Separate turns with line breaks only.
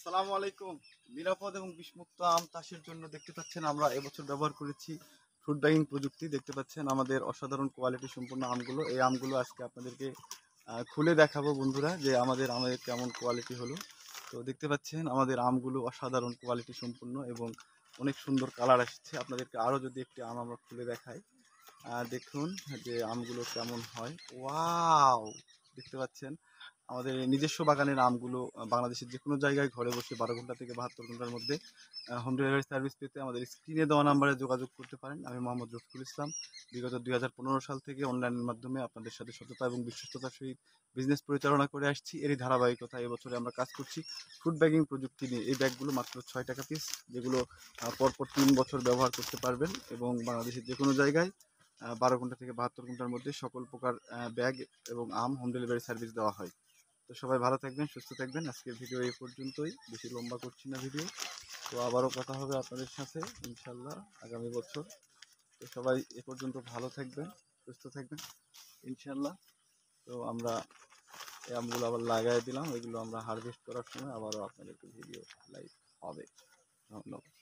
আসসালামু আলাইকুম। নিরাপদ এবং বিষমুক্ত আম চাষের জন্য দেখতে পাচ্ছেন আমরা এবছর ব্যবহার করেছি ফ্রুট ব্যাগিং প্রযুক্তি। দেখতে পাচ্ছেন আমাদের অসাধারণ কোয়ালিটি সম্পন্ন আমগুলো। এই আমগুলো আজকে আপনাদেরকে খুলে দেখাবো বন্ধুরা, যে আমাদের আমের কেমন কোয়ালিটি হলো। তো দেখতে পাচ্ছেন আমাদের আমগুলো অসাধারণ কোয়ালিটি সম্পন্ন এবং অনেক সুন্দর কালার আসছে। আপনাদেরকে আরও যদি একটি আম আমরা খুলে দেখাই, দেখুন যে আমগুলো কেমন হয়। ওয়াও! দেখতে পাচ্ছেন আমাদের নিজস্ব বাগানের আমগুলো বাংলাদেশের যে কোনো জায়গায় ঘরে বসে 12 ঘন্টা থেকে 72 ঘন্টার মধ্যে হোম ডেলিভারি সার্ভিস পেতে আমাদের স্ক্রিনে দেওয়া নাম্বারে যোগাযোগ করতে পারেন। আমি মোহাম্মদ রফিকুল ইসলাম। বিগত 2015 সাল থেকে অনলাইনের মাধ্যমে আপনাদের সাথে সততা এবং বিশ্বস্ততার সহিত বিজনেস পরিচালনা করে আসছি। এরই ধারাবাহিকতা এবছরে আমরা কাজ করছি ফুড ব্যাগিং প্রযুক্তি নিয়ে। এই ব্যাগগুলো মাত্র 6 টাকা পিস, যেগুলো পরপর 3 বছর ব্যবহার করতে পারবেন এবং বাংলাদেশের যে কোনো জায়গায় 12 ঘন্টা থেকে 72 ঘন্টার মধ্যে সকল প্রকার ব্যাগ এবং আম হোম ডেলিভারি সার্ভিস দেওয়া হয়। তো সবাই ভালো থাকবেন, সুস্থ থাকবেন। আজকের ভিডিও এই পর্যন্তই, বেশি লম্বা করছি না ভিডিও। তো আবারও কথা হবে আপনাদের সাথে ইনশাল্লাহ আগামী বছর। তো সবাই এ পর্যন্ত ভালো থাকবেন, সুস্থ থাকবেন ইনশাল্লাহ। তো আমরা এই আমগুলো আবার লাগাই দিলাম, এগুলো আমরা হারভেস্ট করার সময় আবারও আপনাদেরকে ভিডিও লাইভ হবে। ধন্যবাদ।